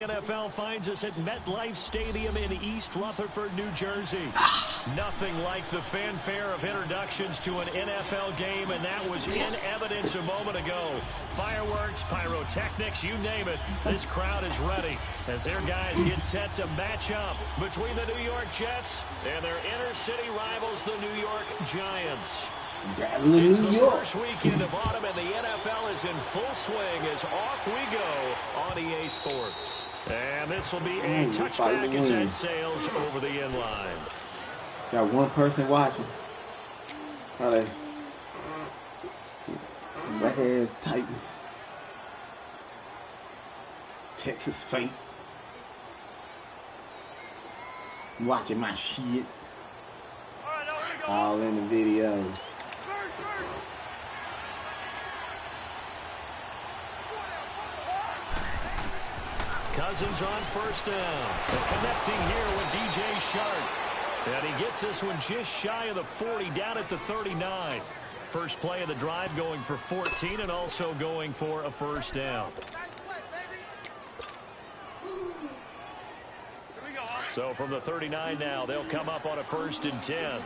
NFL finds us at MetLife Stadium in East Rutherford, New Jersey. Nothing like the fanfare of introductions to an NFL game, and that was in evidence a moment ago. Fireworks, pyrotechnics, you name it. This crowd is ready as their guys get set to match up between the New York Jets and their inner-city rivals, the New York Giants. It's the first weekend of autumn, and the NFL is in full swing as off we go on EA Sports. And this will be a touchback as that sails over the end line. Got one person watching. Probably Redheads, Titans, Texas Fate. Watching my shit. All in the videos. Cousins on first down. Connecting here with DJ Shark. And he gets this one just shy of the 40, down at the 39. First play of the drive, going for 14 and also going for a first down. So from the 39 now, they'll come up on a 1st and 10.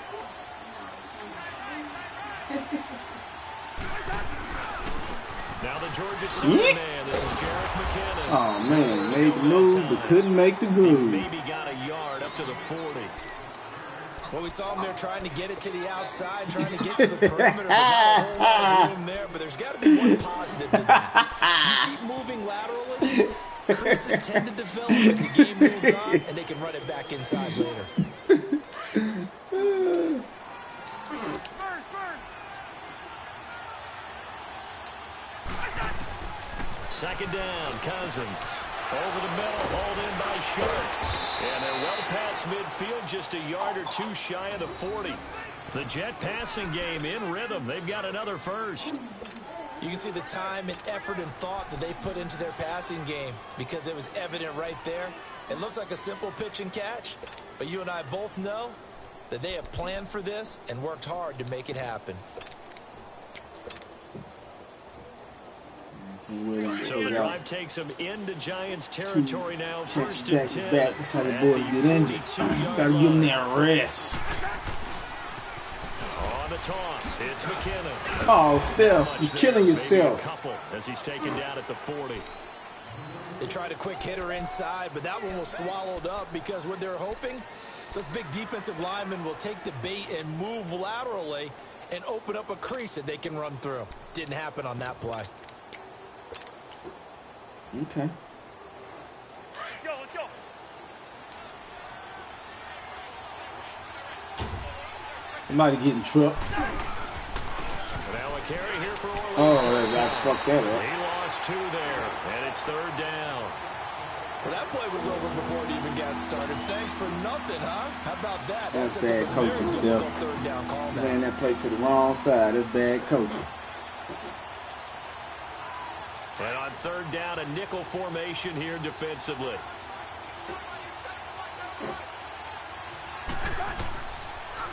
Now the Georgia Senior man, this is Jarek McKinnon. Oh man, made the move but couldn't make the groove. Maybe got a yard up to the 40. Well, we saw him there trying to get it to the outside, trying to get to the perimeter. There's not a whole lot of room there, but there's got to be one positive to that. If you keep moving laterally, creases tend to develop as the game moves on, and they can run it back inside later. Second down, Cousins. Over the middle, hauled in by Shark. And they're well past midfield, just a yard or two shy of the 40. The Jet passing game in rhythm. They've got another first. You can see the time and effort and thought that they put into their passing game because it was evident right there. It looks like a simple pitch and catch, but you and I both know that they have planned for this and worked hard to make it happen. So the drive takes them into Giants territory now. 1st and 10. That's how the boys get injured. Gotta give them that rest. On the toss, it's McKinnon. Oh, Steph, you're killing yourself. A couple as he's taken down at the 40. They tried a quick hitter inside, but that one was swallowed up because what they're hoping, those big defensive linemen will take the bait and move laterally and open up a crease that they can run through. Didn't happen on that play. Okay. Let's go. Somebody getting tripped. Now a carry here for Orleans. Oh, I fucked that up. He lost 2 there, and it's 3rd down. Well, that play was over before it even got started. Thanks for nothing, huh? How about that? That's bad coaching, Steph. 3rd down call. Ran that play to the wrong side. That's bad coaching. And on 3rd down, a nickel formation here defensively.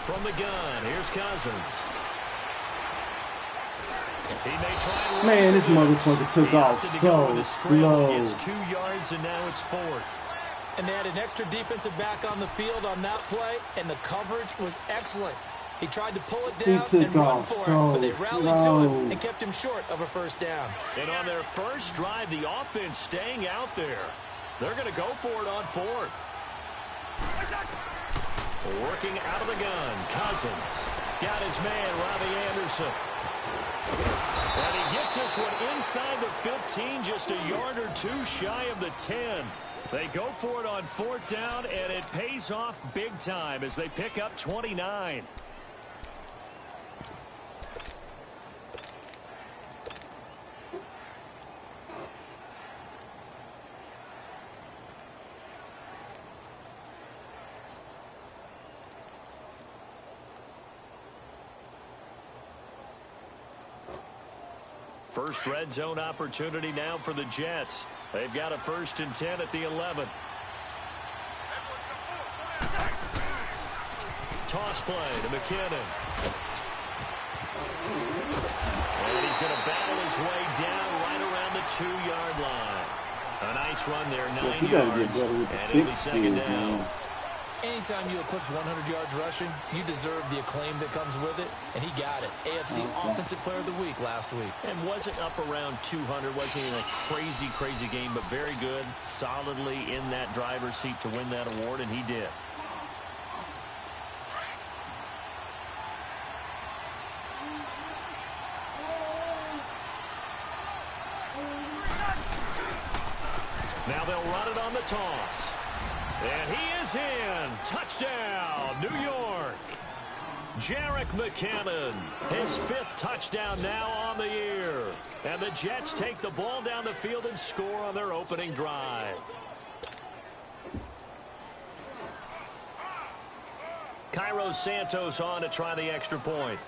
From the gun, here's Cousins. He may try and man, this motherfucker took off so slow. Gets 2 yards, and now it's 4th. And they had an extra defensive back on the field on that play, and the coverage was excellent. He tried to pull it down and run for it, but they rallied to him and kept him short of a 1st down. And on their first drive, the offense staying out there. They're going to go for it on 4th. Working out of the gun, Cousins. Got his man, Robbie Anderson. And he gets this one inside the 15, just a yard or 2 shy of the 10. They go for it on 4th down, and it pays off big time as they pick up 29. First red zone opportunity now for the Jets. They've got a 1st and 10 at the 11. Toss play to McKinnon. And he's going to battle his way down right around the 2-yard line. A nice run there, 9 you gotta get yards, better with the and it'll be stick second skills, down. man. Anytime you eclipse 100 yards rushing, you deserve the acclaim that comes with it, and he got it. AFC Offensive Player of the Week last week. And wasn't up around 200, wasn't in a crazy game, but very good, solidly in that driver's seat to win that award, and he did. Now they'll run it on the toss. And he is in. Touchdown, New York. Jerick McKinnon, his 5th touchdown now on the year. And the Jets take the ball down the field and score on their opening drive. Cairo Santos on to try the extra point.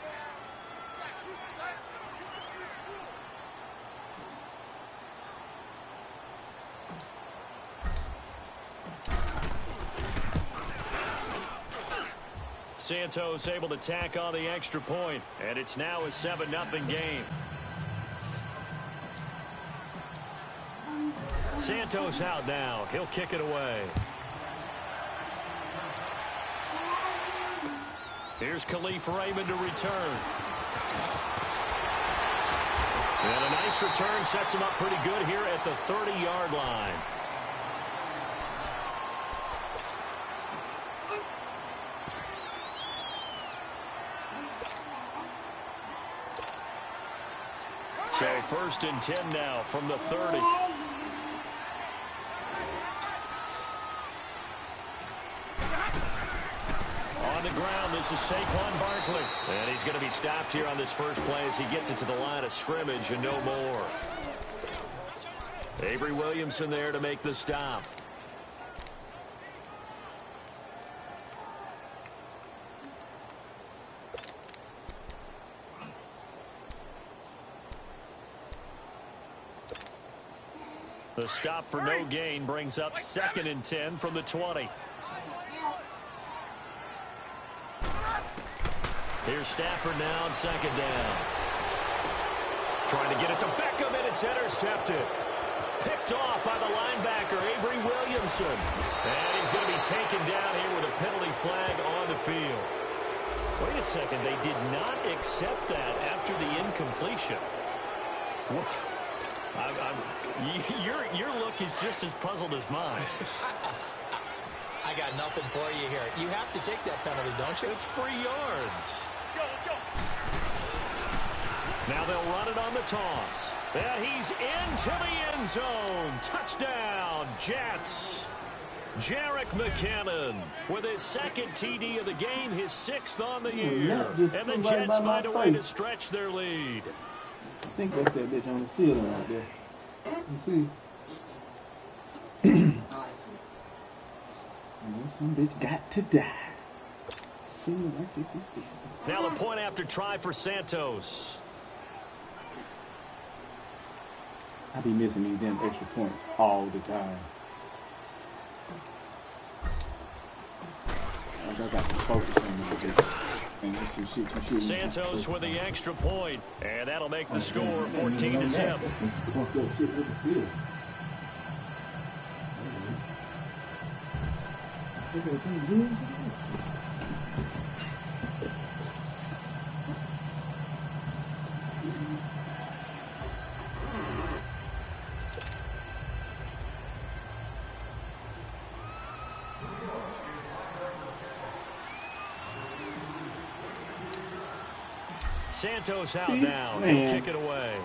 Santos able to tack on the extra point, and it's now a 7-0 game. Santos out now. He'll kick it away. Here's Khalif Raymond to return. And a nice return sets him up pretty good here at the 30-yard line. So 1st and 10 now from the 30. On the ground, this is Saquon Barkley. And he's going to be stopped here on this first play as he gets it to the line of scrimmage and no more. Avery Williamson there to make the stop. The stop for no gain brings up 2nd and 10 from the 20. Here's Stafford now on 2nd down. Trying to get it to Beckham, and it's intercepted. Picked off by the linebacker, Avery Williamson. And he's going to be taken down here with a penalty flag on the field. Wait a second, they did not accept that after the incompletion. Your look is just as puzzled as mine. I got nothing for you here. You have to take that penalty, don't you? It's 3 yards. Now they'll run it on the toss. And he's into the end zone. Touchdown, Jets. Jerick McKinnon with his 2nd TD of the game, his 6th on the year. And the Jets find a way to stretch their lead. I think that's that bitch on the ceiling right there. You see? Some bitch got to die. As soon as I take this thing. Now the point after try for Santos. I be missing these damn extra points all the time. I got to focus on this. And that's some shit you shouldn't. Santos with the extra point, and that'll make the score 14-0. Santos out now. He'll kick it away.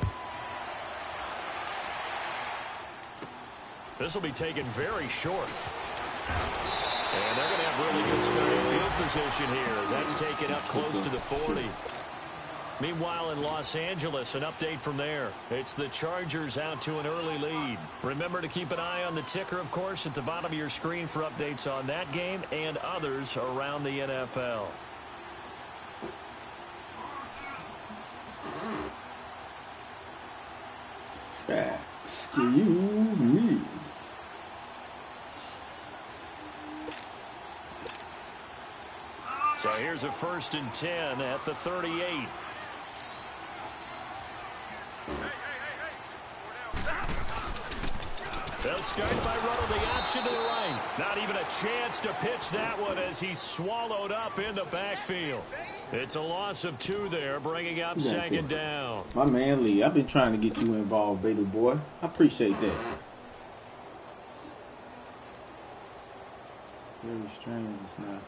This will be taken very short. And they're going to have really good starting field position here as that's taken up close to the 40. Meanwhile, in Los Angeles, an update from there. It's the Chargers out to an early lead. Remember to keep an eye on the ticker, of course, at the bottom of your screen for updates on that game and others around the NFL. Excuse me. So here's a 1st and 10 at the 38. They'll start by running the option to the right. Not even a chance to pitch that one as he's swallowed up in the backfield. It's a loss of 2 there, bringing up second down. My man Lee, I've been trying to get you involved, baby boy. I appreciate that. It's very strange, it's not.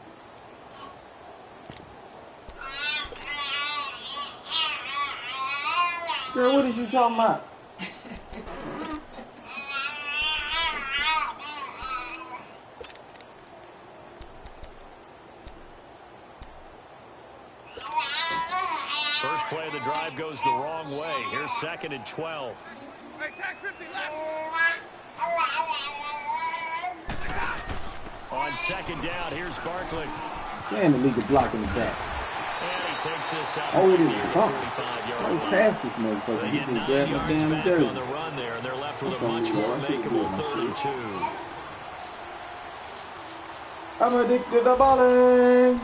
Girl, what is you talking about? First play of the drive goes the wrong way. Here's 2nd and 12. On 2nd down, here's Barkley. And the league block in the back. And he takes this out. Oh, it is something. I was past this motherfucker. He just grabbed my damn jersey. On the run there, and they're left with a much more makeable 3rd and 2. I'm addicted to balling.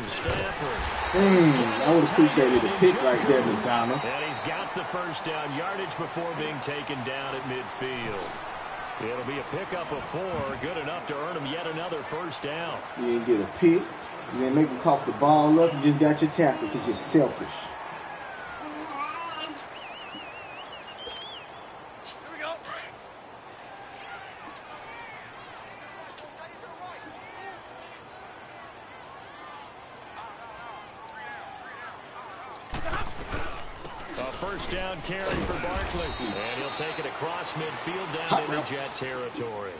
Stafford. I would appreciate a pick right there, McDonald. And he's got the first down yardage before being taken down at midfield. It'll be a pickup of 4, good enough to earn him yet another first down. You didn't get a pick. You didn't make him cough the ball up. You just got your tackle because you're selfish. First down carry for Barkley. And he'll take it across midfield down into Jet territory.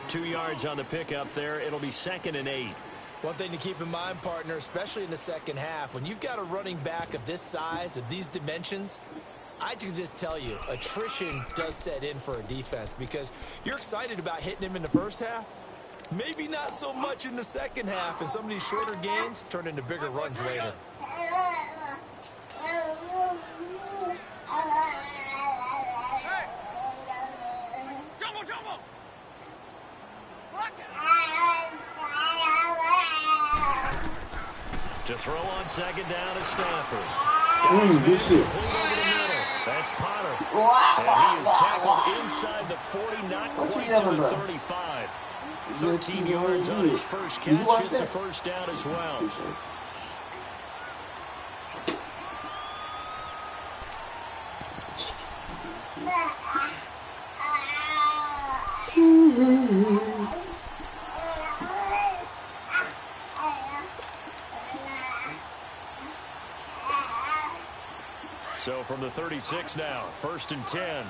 2 yards on the pickup there. It'll be 2nd and 8. One thing to keep in mind, partner, especially in the second half, when you've got a running back of this size, of these dimensions, I can just tell you, attrition does set in for a defense because you're excited about hitting him in the first half. Maybe not so much in the second half, and some of these shorter gains turn into bigger runs later. To throw on 2nd down is Stafford. Good shit. That's Potter. And he is tackled inside the 40, not quite to the 35. 13 yards on his first catch. It's a first down as well. So from the 36 now, 1st and 10.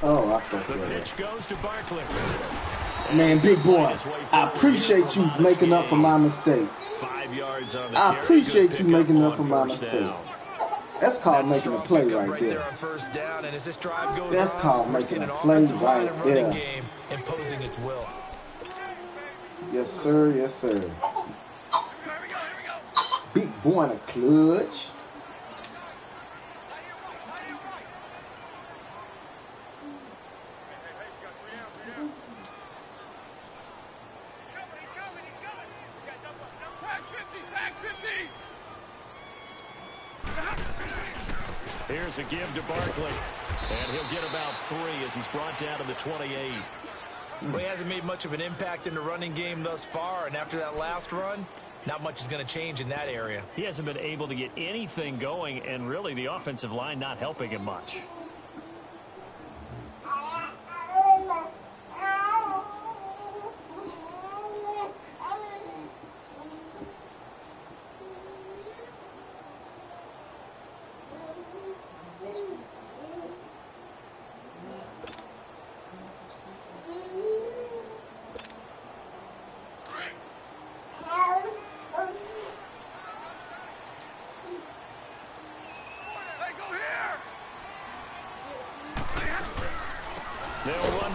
Oh, I thought the pitch goes to Barkley. Man, big boy, I appreciate you making up for my mistake. 5 yards on the I appreciate you making up for my mistake. That's called making a play right there. That's called making a play right there. Imposing its will. Yes, sir. Yes, sir. Big boy in a clutch. Here's a give to Barkley. And he'll get about 3 as he's brought down to the 28. Well, he hasn't made much of an impact in the running game thus far, and after that last run, not much is going to change in that area. He hasn't been able to get anything going, and really the offensive line not helping him much.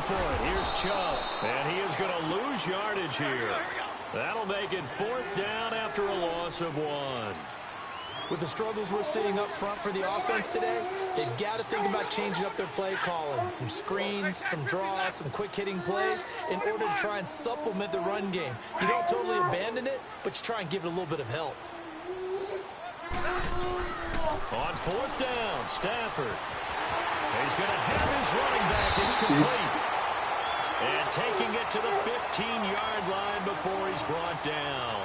for it. Here's Chubb. And he is going to lose yardage here. That'll make it 4th down after a loss of 1. With the struggles we're seeing up front for the offense today, they've got to think about changing up their play calling. Some screens, some draws, some quick-hitting plays in order to try and supplement the run game. You don't totally abandon it, but you try and give it a little bit of help. On 4th down, Stafford. He's going to have his running back. It's complete. And taking it to the 15-yard line before he's brought down.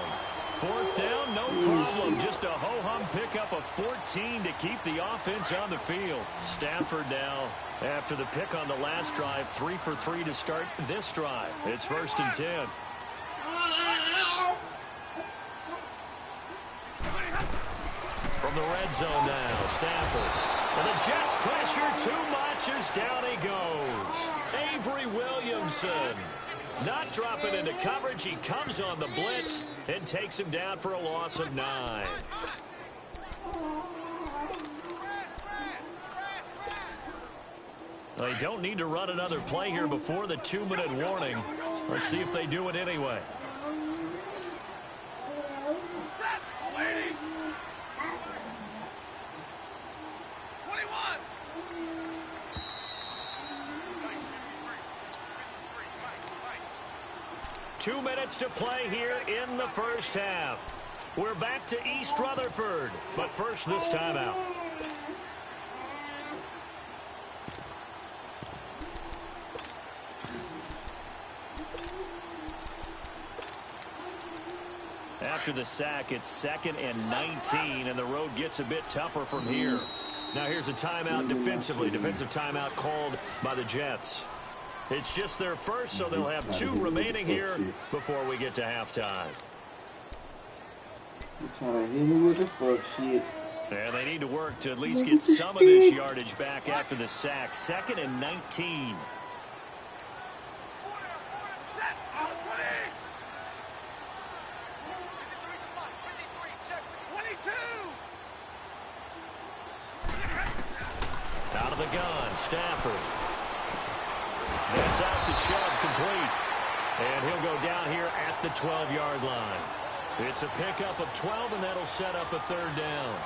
4th down, no problem. Just a ho-hum pickup of 14 to keep the offense on the field. Stafford now, after the pick on the last drive, 3 for 3 to start this drive. It's 1st and 10. From the red zone now, Stafford. And the Jets pressure too much as down he goes. Avery Williamson not dropping into coverage. He comes on the blitz and takes him down for a loss of 9. They don't need to run another play here before the 2-minute warning. Let's see if they do it anyway. 2 minutes to play here in the first half. We're back to East Rutherford, but first this timeout. After the sack, it's 2nd and 19, and the road gets a bit tougher from here. Now here's a timeout defensively. Defensive timeout called by the Jets. It's just their first, so they'll have 2 remaining here before we get to halftime. You're trying to hit me with the fuck shit. And they need to work to at least get some of this yardage back after the sack. 2nd and 19. Out of the gun, Stafford. That's out to Chubb, complete. And he'll go down here at the 12-yard line. It's a pickup of 12, and that'll set up a 3rd down.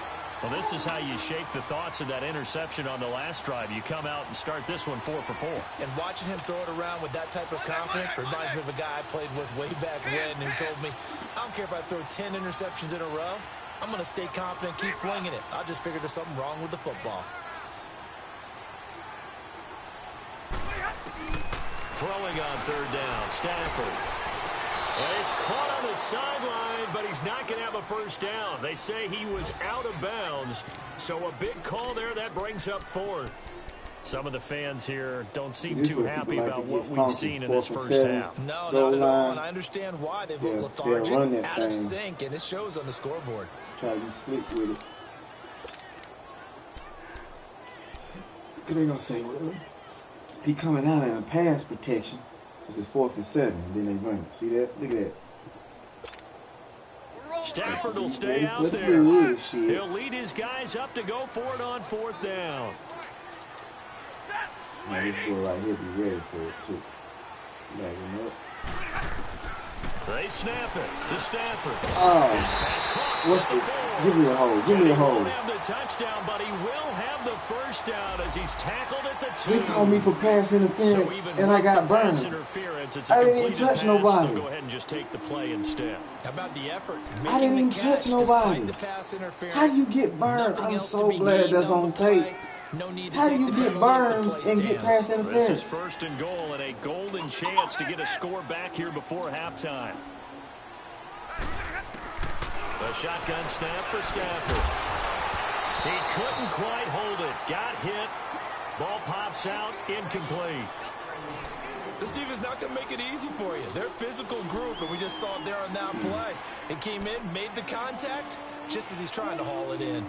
Well, this is how you shape the thoughts of that interception on the last drive. You come out and start this one 4 for 4. And watching him throw it around with that type of confidence reminds me of a guy I played with way back when, and he told me, I don't care if I throw 10 interceptions in a row. I'm going to stay confident, keep flinging it. I just figured there's something wrong with the football. Throwing on 3rd down, Stafford. And he's caught on the sideline, but he's not going to have a first down. They say he was out of bounds, so a big call there. That brings up 4th. Some of the fans here don't seem too happy about what we've seen in this first half. No, not at all, and I understand why. They look lethargic, out of sync, and it shows on the scoreboard. Try to be slick with it. What they going to say, well, he coming out in a pass protection. This is 4th and 7, and then they run it. See that? Look at that. Stafford will stay out there. He'll lead his guys up to go for it on 4th down. Now this boy right here be ready for it too. Back him up. They snap it to Stafford. Oh, what's the? Give me a hold. Give me a hold. He won't have the touchdown, but he will have the first down as he's tackled at the 2. They called me for pass interference, and I got burned. I didn't even touch nobody. So go ahead and just take the play instead. How about the effort? I didn't even touch nobody. How do you get burned? I'm so glad that's on tape. No need How do you get burned and get pass interference? This is 1st and goal and a golden chance to get a score back here before halftime. A shotgun snap for Stafford. He couldn't quite hold it. Got hit. Ball pops out. Incomplete. This defense not going to make it easy for you. They're a physical group, and we just saw it there on that play. It came in, made the contact, just as he's trying to haul it in.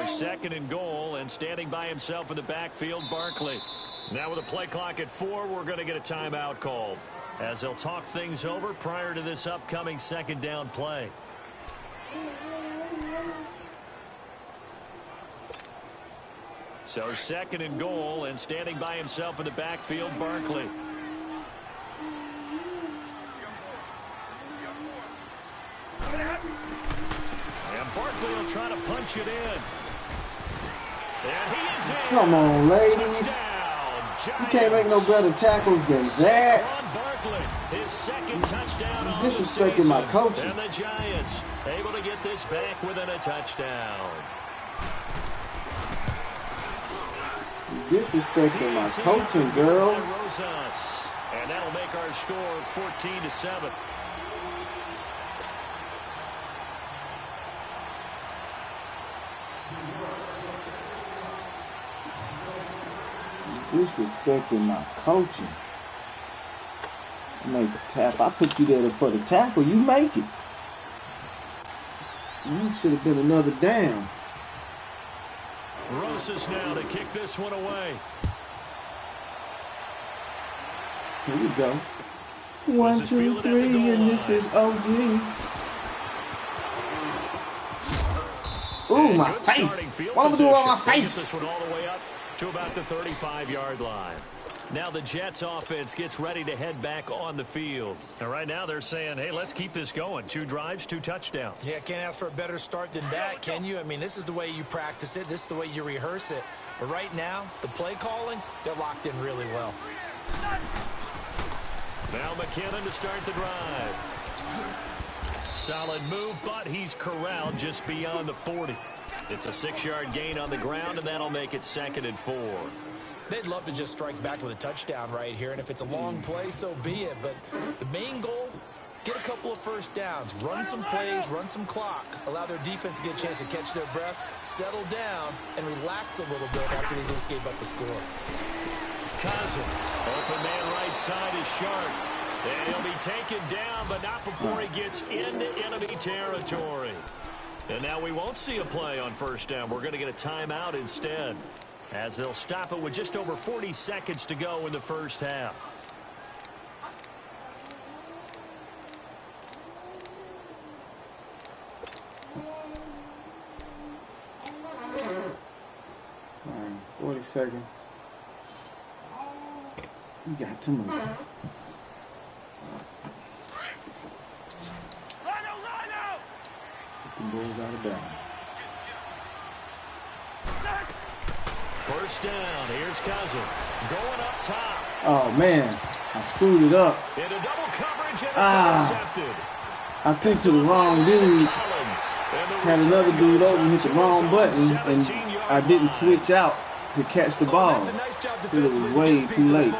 So 2nd and goal, and standing by himself in the backfield, Barkley. Now with a play clock at 4, we're going to get a timeout called, as they'll talk things over prior to this upcoming 2nd down play. So 2nd and goal, and standing by himself in the backfield, Barkley. And Barkley will try to punch it in. And he is in. Come on, ladies. You can't make no better tackles than that. His 2nd touchdown on Disrespecting my coaching. And the Giants able to get this back within a touchdown. Disrespecting my coaching, girls. And that'll make our score 14-7. Disrespecting my coaching. Make a tap. I put you there for the tackle. You make it. You should have been another down. Rosas now to kick this one away. Here we go. 1, 2, 3, and this is OG. Ooh, my face. What am I doing on my face? This one all the way up to about the 35-yard line. Now the Jets offense gets ready to head back on the field. And right now they're saying, hey, let's keep this going. 2 drives, 2 touchdowns. Yeah, can't ask for a better start than that, can you? I mean, this is the way you practice it. This is the way you rehearse it. But right now, the play calling, they're locked in really well. Now McKinnon to start the drive. Solid move, but he's corralled just beyond the 40. It's a 6-yard gain on the ground, and that'll make it 2nd and 4. They'd love to just strike back with a touchdown right here, and if it's a long play, so be it. But the main goal, get a couple of first downs, run some plays, run some clock, allow their defense to get a chance to catch their breath, settle down, and relax a little bit after they just gave up a score. Cousins, open man right side is Sharp. And he'll be taken down, but not before he gets into enemy territory. And now we won't see a play on 1st down. We're going to get a timeout instead, as they'll stop it with just over 40 seconds to go in the 1st half. All right, 40 seconds. You got to move. Get the balls out of bounds. 1st down. Here's Cousins going up top. Oh man, I screwed it up. Into double coverage, and it's intercepted. I think to the wrong dude. Had another dude over and hit the wrong button, and I didn't switch out to catch the ball. So it was way too late.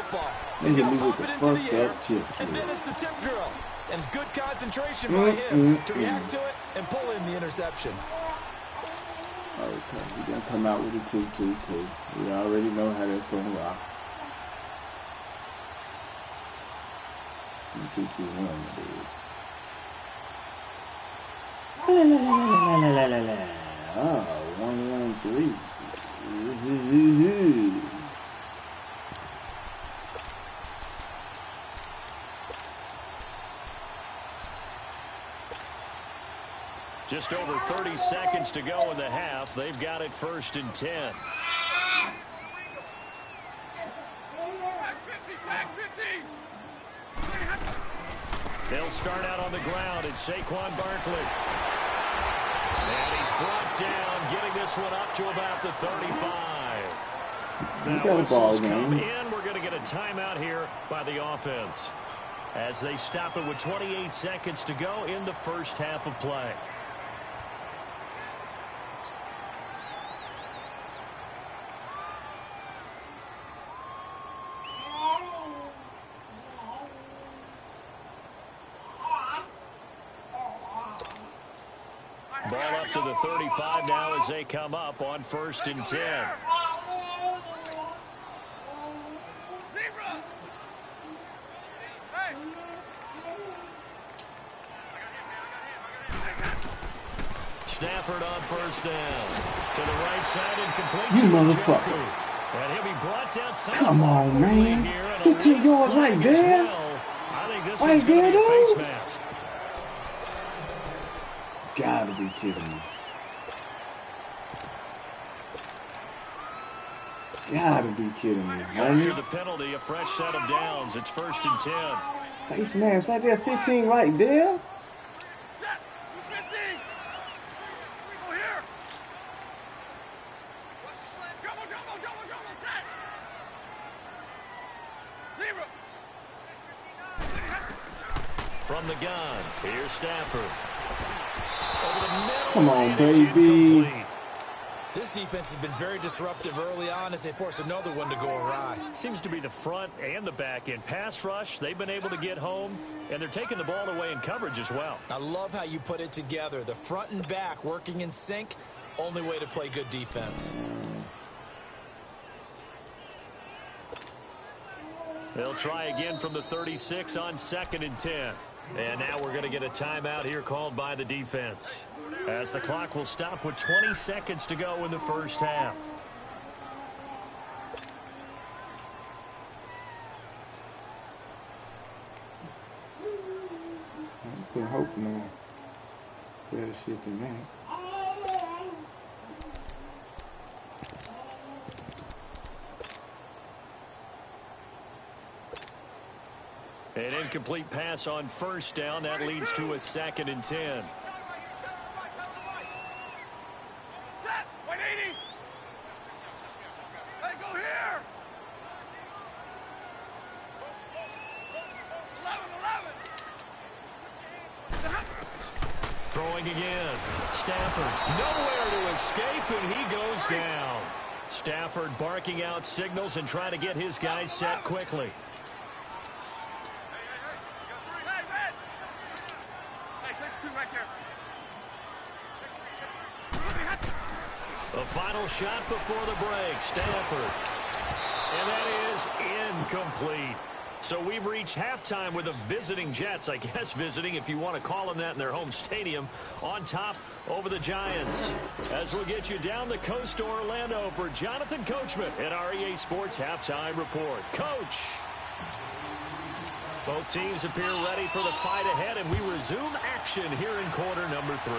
They hit me with the fucked up chip. And then it's the tip drill. And good concentration by him to react to it and pull in the interception. Okay, we're going to come out with a 2-2-2. We already know how that's going to rock. 2-2-1 it is. Oh, 1-1-3. Just over 30 seconds to go in the half. They've got it 1st and 10. They'll start out on the ground. It's Saquon Barkley. And he's brought down, getting this one up to about the 35. Now whistles come in. We're going to get a timeout here by the offense, as they stop it with 28 seconds to go in the 1st half of play. Ball up to the 35 now as they come up on 1st and 10. Stafford on first down. To the right side and complete. You motherfucker. And he'll be brought down. Come on, man. 15 yards right there. I think this Right there, face dude. mask. Gotta be kidding me. Gotta be kidding me. After the penalty, a fresh set of downs. It's 1st and 10. Face mask right there. 15 right there. From the gun, here's Stafford. Over the middle. Come on, baby. This defense has been very disruptive early on as they force another one to go awry. Seems to be the front and the back end. Pass rush, they've been able to get home, and they're taking the ball away in coverage as well. I love how you put it together. The front and back working in sync, only way to play good defense. They'll try again from the 36 on 2nd and 10. And now we're going to get a timeout here called by the defense, as the clock will stop with 20 seconds to go in the first half. I couldn't hope for no better shit than that. An incomplete pass on first down. That leads to a 2nd and 10. Set! 180! Hey, go here! 11. Throwing again. Stafford nowhere to escape, and he goes down. Stafford barking out signals and trying to get his guys set quickly. The final shot before the break, Stafford. And that is incomplete. So we've reached halftime with the visiting Jets, I guess visiting if you want to call them that in their home stadium, on top over the Giants. As we'll get you down the coast to Orlando for Jonathan Coachman at our EA Sports Halftime Report. Coach! Both teams appear ready for the fight ahead, and we resume action here in quarter number 3.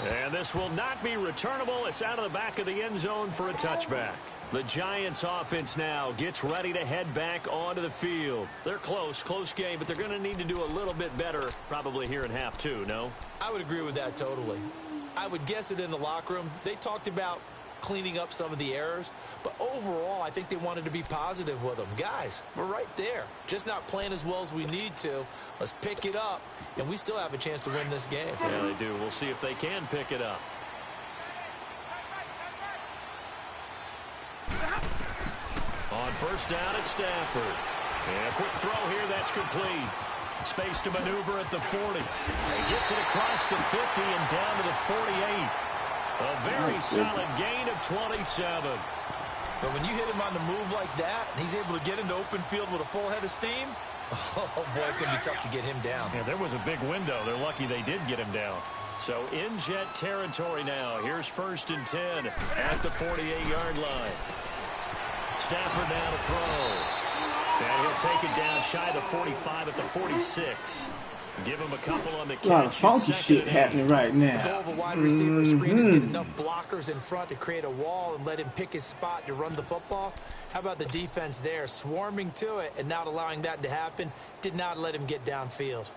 And this will not be returnable. It's out of the back of the end zone for a touchback. The Giants offense now gets ready to head back onto the field. They're close game, but they're going to need to do a little bit better probably here in half 2, no? I would agree with that totally. I would guess it in the locker room. They talked about cleaning up some of the errors, but overall I think they wanted to be positive with them. Guys, we're right there, just not playing as well as we need to. Let's pick it up, and we still have a chance to win this game. Yeah, they do. We'll see if they can pick it up. On first down, it's Stafford. And a quick throw here, that's complete. Space to maneuver at the 40. He gets it across the 50 and down to the 48. A very solid gain of 27. But when you hit him on the move like that, and he's able to get into open field with a full head of steam, oh, boy, it's going to be tough to get him down. Yeah, there was a big window. They're lucky they did get him down. So in Jet territory now. Here's 1st and 10 at the 48-yard line. Stafford now to throw. And he'll take it down shy of the 45 at the 46. Give him a couple on the catch. A lot of funky shit happening right now. The goal of a wide receiver screen is get enough blockers in front to create a wall and let him pick his spot to run the football. How about the defense there, swarming to it and not allowing that to happen? Did not let him get downfield.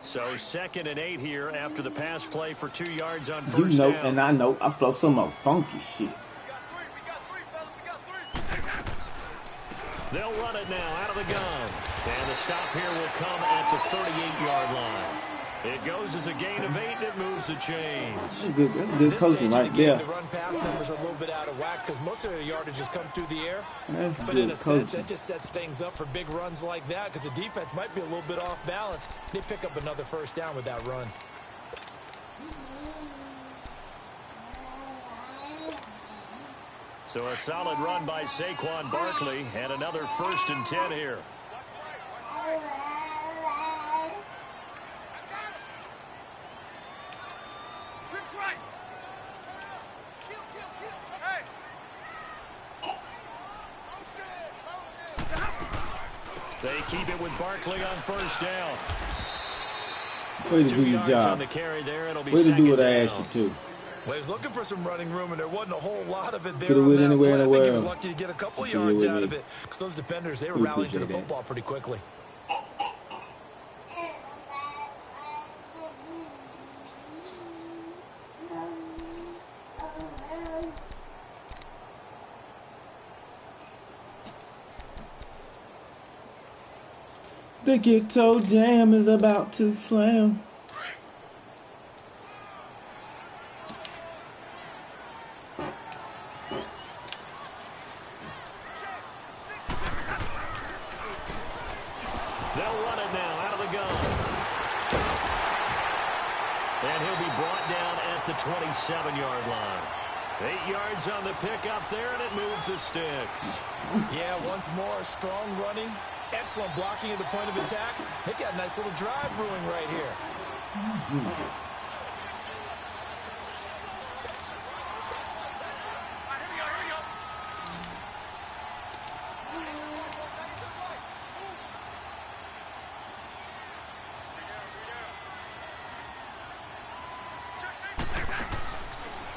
So 2nd and 8 here after the pass play for 2 yards on first down. down. And I know I flow some more funky shit. They'll run it now out of the gun. And the stop here will come at the 38-yard line. It goes as a gain of 8, and it moves the chains. That's good coaching right there. The run-pass numbers are a little bit out of whack because most of their yardage has come through the air. That's but good in a sense, coaching. that just sets things up for big runs like that because the defense might be a little bit off balance. They pick up another first down with that run. So a solid run by Saquon Barkley and another 1st and 10 here. They keep it with Barkley on 1st down. Way to do your job. Way to do what I asked you to. Well, he was looking for some running room, and there wasn't a whole lot of it there. Could have went anywhere in the world. I think he was lucky to get a couple of yards out of it because those defenders, they were rallying to the football pretty quickly. The Ghetto Jam is about to slam. They'll run it now out of the gun. And he'll be brought down at the 27-yard line. 8 yards on the pickup there, and it moves the sticks. Yeah, once more, strong running. Excellent blocking at the point of attack. They got a nice little drive brewing right here.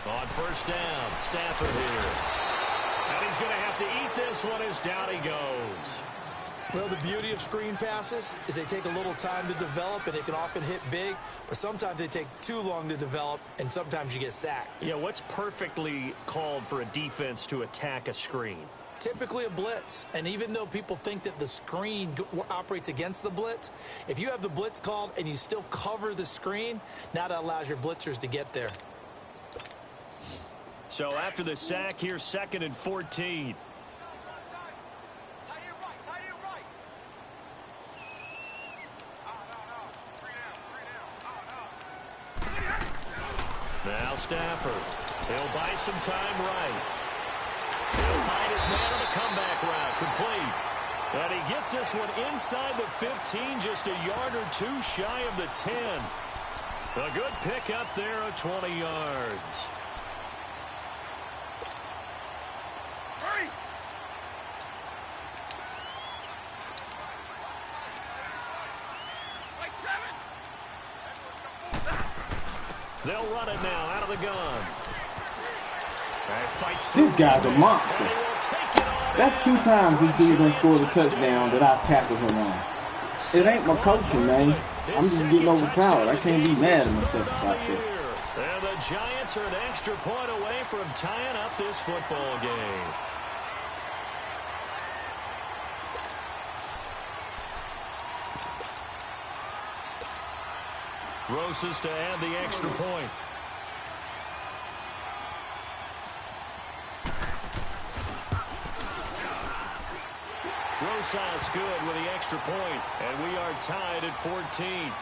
On 1st down, Stafford here. And he's going to have to eat this one as down he goes. Well, the beauty of screen passes is they take a little time to develop, and they can often hit big, but sometimes they take too long to develop, and sometimes you get sacked. Yeah, what's perfectly called for a defense to attack a screen? Typically a blitz, and even though people think that the screen operates against the blitz, if you have the blitz called and you still cover the screen, now that allows your blitzers to get there. So after the sack, here's 2nd and 14. Now Stafford. He'll buy some time right. He'll find his man on the comeback route. Complete. And he gets this one inside the 15, just a yard or two shy of the 10. A good pick up there of 20 yards. They'll run it now out of the gun. This guy's a monster. That's 2 times this dude done scored a touchdown that I've tackled him on. It ain't my coaching, man. I'm just getting overpowered. I can't be mad at myself about that. And the Giants are an extra point away from tying up this football game. Rosas to add the extra point. Rosas good with the extra point, and we are tied at 14.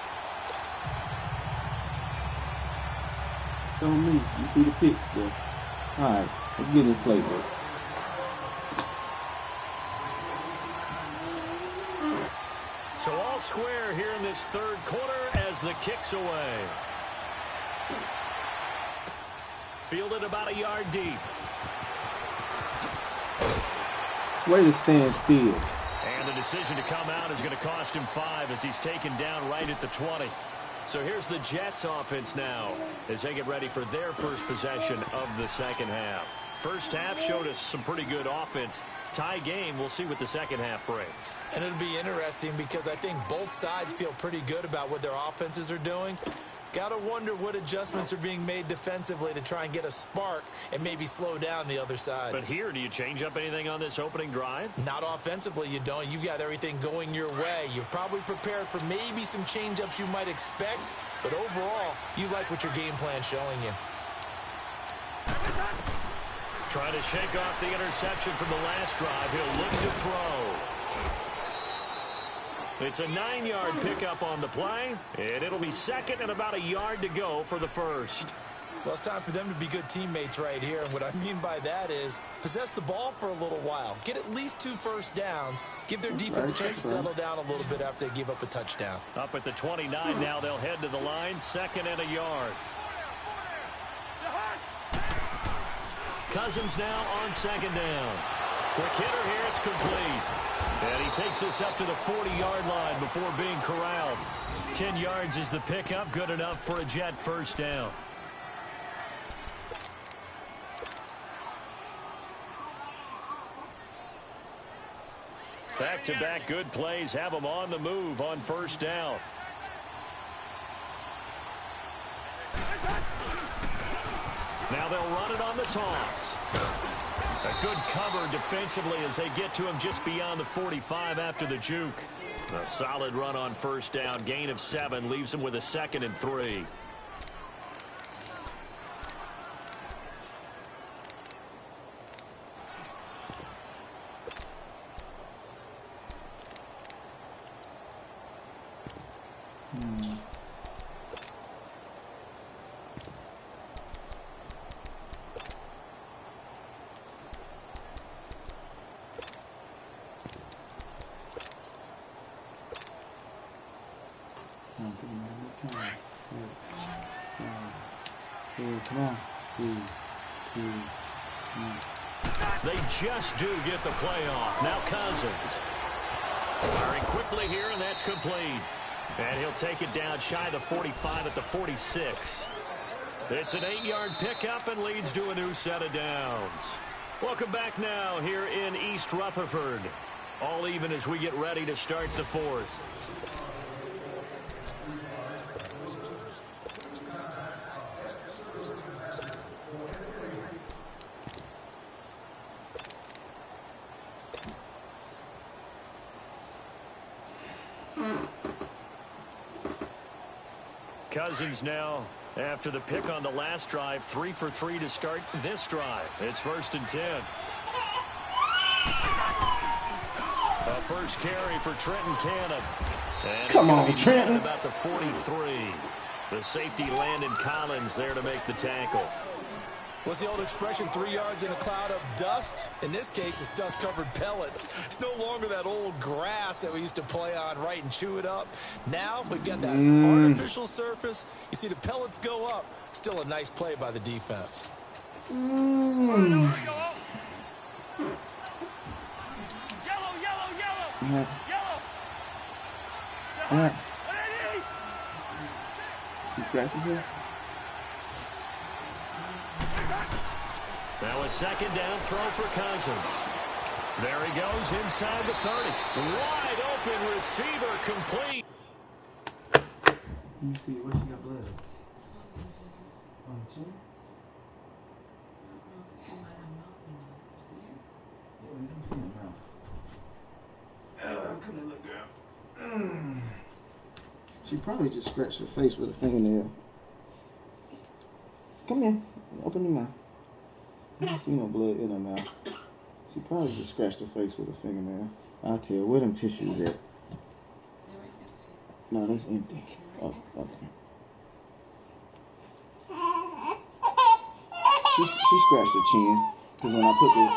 It's on me. You see the picks, though. All right, let's get this playbook. So all square here in this 3rd quarter as the kick's away. Fielded about a yard deep. Way to stand still. And the decision to come out is going to cost him 5 as he's taken down right at the 20. So here's the Jets offense now as they get ready for their first possession of the 2nd half. First half showed us some pretty good offense. Tie game, we'll see what the 2nd half brings. And it'll be interesting because I think both sides feel pretty good about what their offenses are doing. Got to wonder what adjustments are being made defensively to try and get a spark and maybe slow down the other side. But here, do you change up anything on this opening drive? Not offensively, you don't. You've got everything going your way. You've probably prepared for maybe some change-ups you might expect, but overall, you like what your game plan's showing you. Trying to shake off the interception from the last drive. He'll look to throw. It's a 9-yard pickup on the play, and it'll be 2nd and about a yard to go for the first. Well, it's time for them to be good teammates right here. And what I mean by that is possess the ball for a little while. Get at least 2 first downs. Give their defense a chance to settle down a little bit after they give up a touchdown. Up at the 29 now, they'll head to the line, 2nd and a yard. Cousins now on 2nd down. Quick hitter here, it's complete. And he takes us up to the 40-yard line before being corralled. 10 yards is the pickup, good enough for a Jet first down. Back-to-back good plays have them on the move on first down. Now they'll run it on the toss. A good cover defensively as they get to him just beyond the 45 after the juke. A solid run on first down. Gain of 7 leaves him with a 2nd and 3. Come on. 3, 2, 1. They just do get the play off. Now Cousins. Firing quickly here, and that's complete. And he'll take it down shy of the 45 at the 46. It's an 8-yard pickup and leads to a new set of downs. Welcome back now here in East Rutherford. All even as we get ready to start the 4th. Cousins now, after the pick on the last drive, 3 for 3 to start this drive. It's 1st and 10. A first carry for Trenton Cannon. And come on, Trenton. About the 43. The safety Landon Collins there to make the tackle. What's the old expression, 3 yards in a cloud of dust? In this case, it's dust-covered pellets. It's no longer that old grass that we used to play on, right, and chew it up. Now we've got that artificial surface. You see the pellets go up. Still a nice play by the defense. Yellow. She scratches it. Now a 2nd down throw for Cousins. There he goes inside the 30. Wide open receiver complete. Let me see. What she got blood? On the chin? Yeah, you don't see her mouth. Come here, little girl. She probably just scratched her face with a fingernail. Come here. Open your mouth. I don't see no blood in her mouth. She probably just scratched her face with a fingernail. I'll tell you, where them tissues at? No, that's empty. Oh, okay. She scratched her chin. Because when I put this...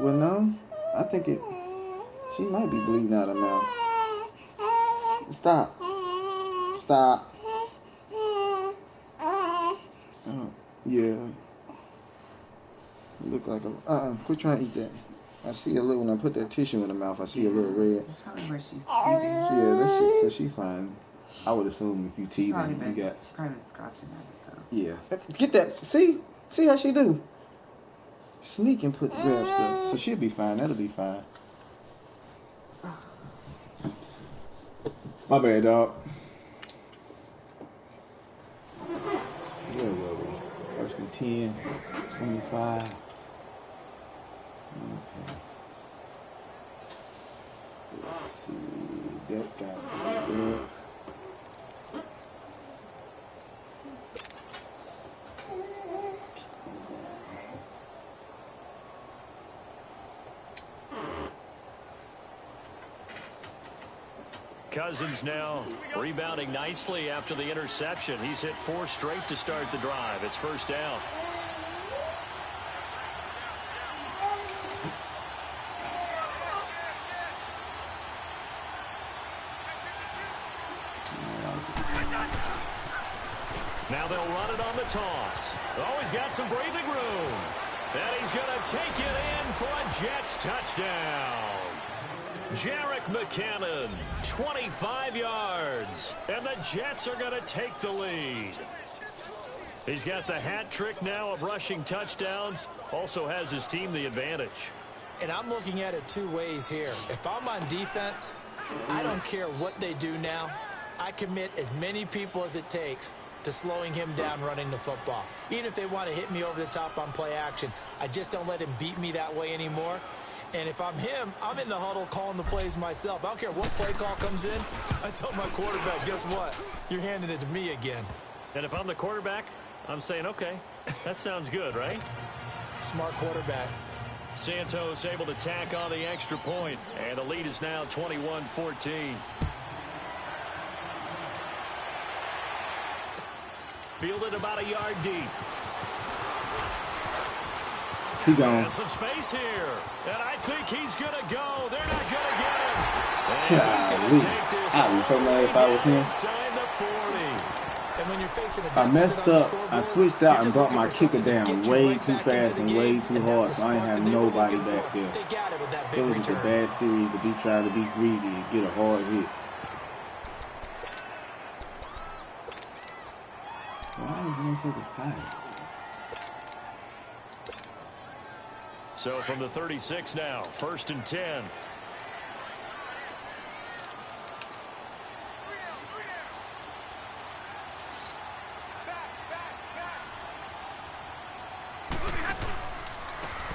well, no. I think it... She might be bleeding out her mouth. Stop. Stop. Yeah. You look like a... quit trying to eat that. I see a little... When I put that tissue in her mouth, I see a little red. That's probably where she's eating. Yeah, that shit... So she fine. I would assume if you teething, you got... She probably been scratching at it, though. Yeah. Get that. See? See how she do? Sneak and grab stuff. So she'll be fine. That'll be fine. My bad, dog. Where were we? 1st and 10, 25. Okay. Let's see. That got good. Cousins now rebounding nicely after the interception. He's hit 4 straight to start the drive. It's first down. Now they'll run it on the toss. Oh, he's got some breathing room. And he's going to take it in for a Jets touchdown. Jerick McKinnon, 25 yards. And the Jets are going to take the lead. He's got the hat trick now of rushing touchdowns. Also has his team the advantage. And I'm looking at it 2 ways here. If I'm on defense, I don't care what they do now. I commit as many people as it takes to slowing him down running the football. Even if they want to hit me over the top on play action, I just don't let him beat me that way anymore. And if I'm him, I'm in the huddle calling the plays myself. I don't care what play call comes in. I tell my quarterback, guess what? You're handing it to me again. And if I'm the quarterback, I'm saying, okay, that sounds good, right? Smart quarterback. Santos able to tack on the extra point, and the lead is now 21-14. Fielded about a yard deep. He gone. And some space here. And I think he's going to go. They're not going to get him. And he's going to take this. I'd be so mad if I was him. Inside the 40. And when you're facing a I messed up. I switched out and brought my kicker down way too fast and way too hard, so I ain't have nobody back there. It was just a bad series to be trying to be greedy and get a hard hit. Why is motherfuckers tired? So from the 36 now, 1st and 10.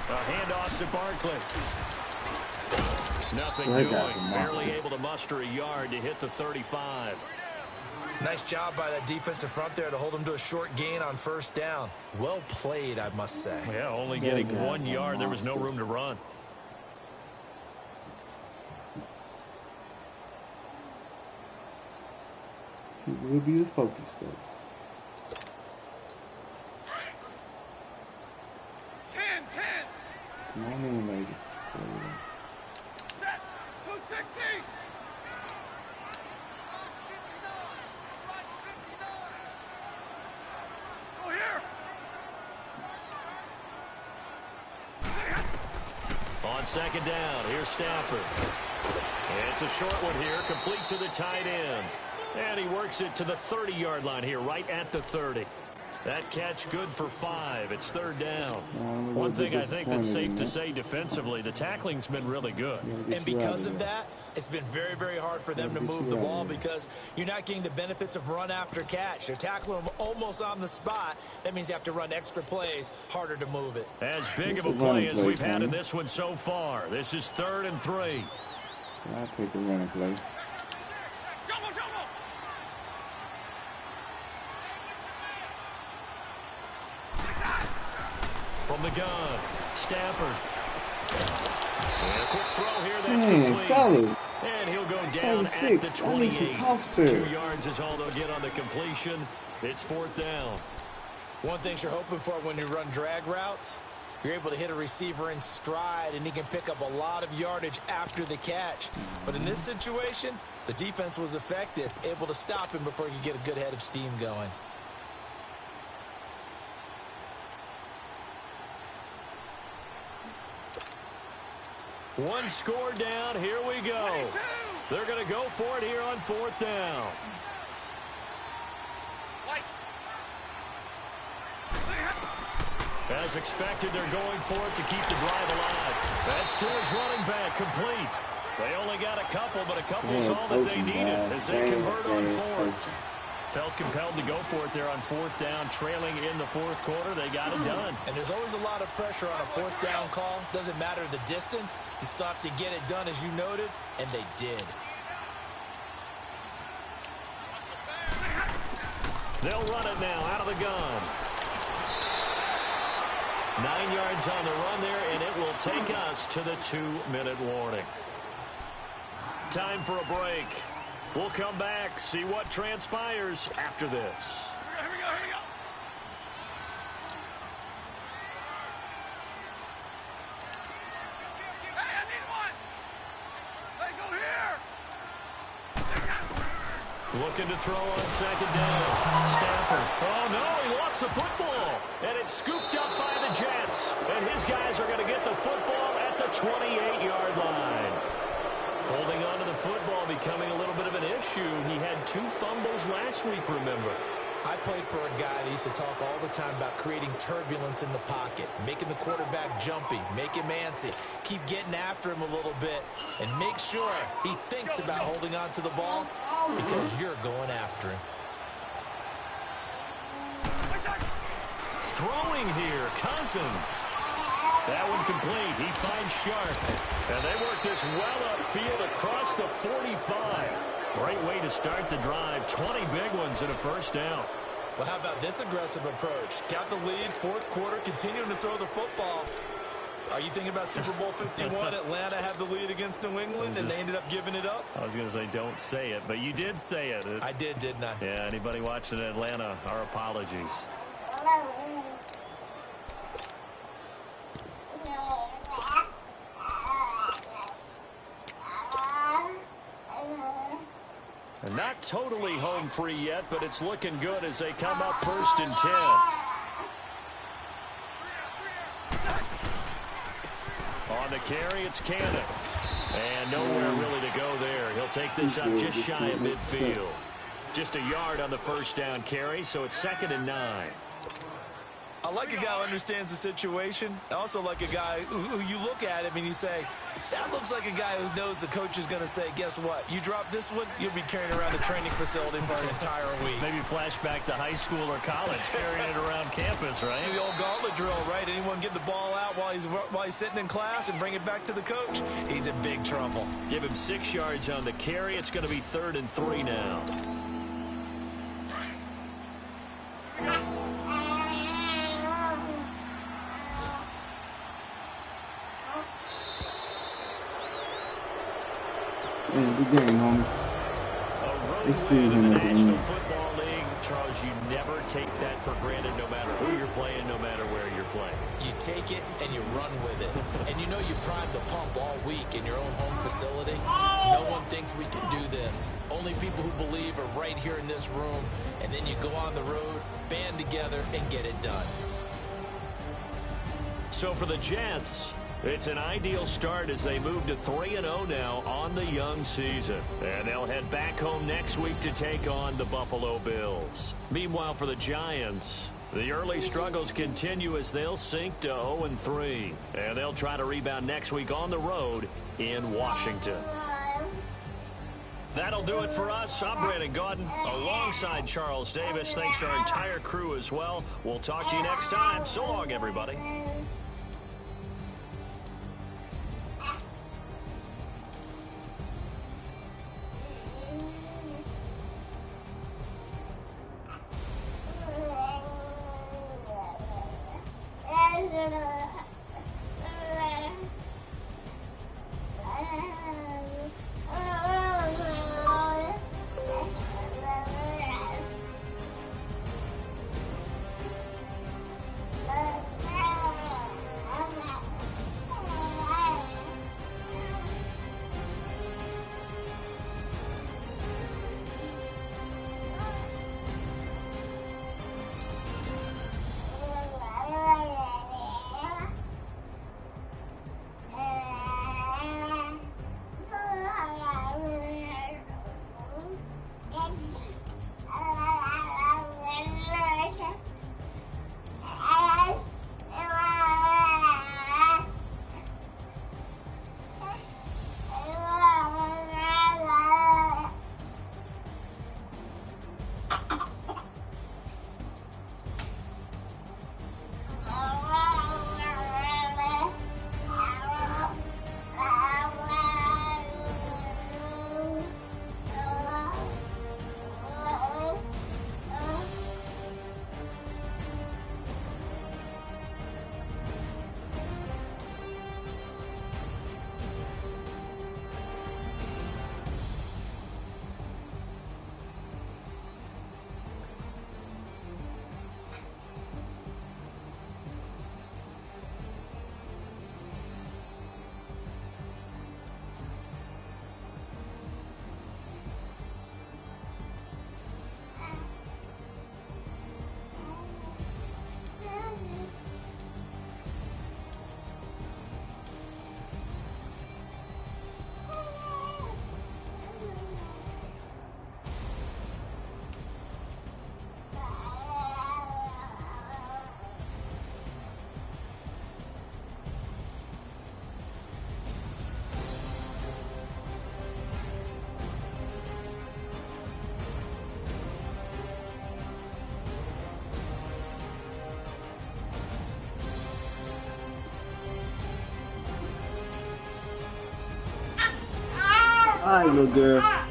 A handoff to Barkley. Nothing doing. Barely able to muster a yard to hit the 35. Nice job by that defensive front there to hold him to a short gain on 1st down. Well played, I must say. Yeah, only getting 1 yard. There was no room to run. He will be the focus, though. 10. Come on in, ladies. Set. 260. Go here. On 2nd down, here's Stafford. It's a short one here, complete to the tight end. And he works it to the 30-yard line here, right at the 30. That catch good for 5. It's 3rd down. One thing I think that's safe to say defensively, the tackling's been really good. And because of that, it's been very, very hard for them to move the ball because you're not getting the benefits of run after catch. They're tackling them almost on the spot. That means you have to run extra plays, harder to move it. As big of a play as we've had in this one so far. This is 3rd and 3. I'll take a running play. From the gun, Stafford. And a quick throw here that's complete. Fellas. And he'll go down 36. At the 28. 2 yards is all they'll get on the completion. It's 4th down. One thing you're hoping for when you run drag routes, you're able to hit a receiver in stride, and he can pick up a lot of yardage after the catch. But in this situation, the defense was effective, able to stop him before he could get a good head of steam going. One score down. Here we go. They're going to go for it here on 4th down. As expected, they're going for it to keep the drive alive. That's to his running back, complete. They only got a couple, but a couple is all that they needed as they convert on 4th. Felt compelled to go for it there on 4th down, trailing in the 4th quarter. They got it done. And there's always a lot of pressure on a 4th down call. Doesn't matter the distance. You still have to get it done, as you noted, and they did. They'll run it now out of the gun. 9 yards on the run there, and it will take us to the 2-minute warning. Time for a break. We'll come back, see what transpires after this. Here we go, here we go. Hey, I need one. Hey, go here. Looking to throw on second down. Stafford. Oh, no, he lost the football. And it's scooped up by the Jets. And his guys are going to get the football at the 28-yard line. Holding on to the football becoming a little bit of an issue. He had 2 fumbles last week, remember. I played for a guy that used to talk all the time about creating turbulence in the pocket, making the quarterback jumpy, make him antsy, keep getting after him a little bit, and make sure he thinks about holding on to the ball because you're going after him. Throwing here, Cousins. That one complete. He finds Sharp. And they work this well upfield across the 45. Great way to start the drive. 20 big ones and a first down. Well, how about this aggressive approach? Got the lead, fourth quarter, continuing to throw the football. Are you thinking about Super Bowl 51? Atlanta had the lead against New England, and they ended up giving it up? I was going to say don't say it, but you did say it. I did, didn't I? Yeah, anybody watching Atlanta, our apologies. And not totally home free yet, but it's looking good as they come up 1st and 10. On the carry, it's Cannon. And nowhere really to go there. He'll take this up just shy of midfield. Just a yard on the first down carry, so it's 2nd and 9. I like a guy who understands the situation. I also like a guy who you look at him and you say, that looks like a guy who knows the coach is going to say, guess what? You drop this one, you'll be carrying around the training facility for an entire week. Maybe flashback to high school or college, carrying it around campus, right? The old gauntlet drill, right? Anyone get the ball out while he's sitting in class and bring it back to the coach? He's in big trouble. Give him 6 yards on the carry. It's going to be 3rd and 3 now. Good game, homie. A road It's win in the good, National Football League. Charles, you never take that for granted no matter who you're playing, no matter where you're playing. You take it and you run with it. And you know you prime the pump all week in your own home facility. No one thinks we can do this. Only people who believe are right here in this room. And then you go on the road, band together, and get it done. So for the Jets, it's an ideal start as they move to 3-0 now on the young season. And they'll head back home next week to take on the Buffalo Bills. Meanwhile, for the Giants, the early struggles continue as they'll sink to 0-3. And they'll try to rebound next week on the road in Washington. That'll do it for us. I'm Brandon Gaudin alongside Charles Davis. Thanks to our entire crew as well. We'll talk to you next time. So long, everybody. right, little girl.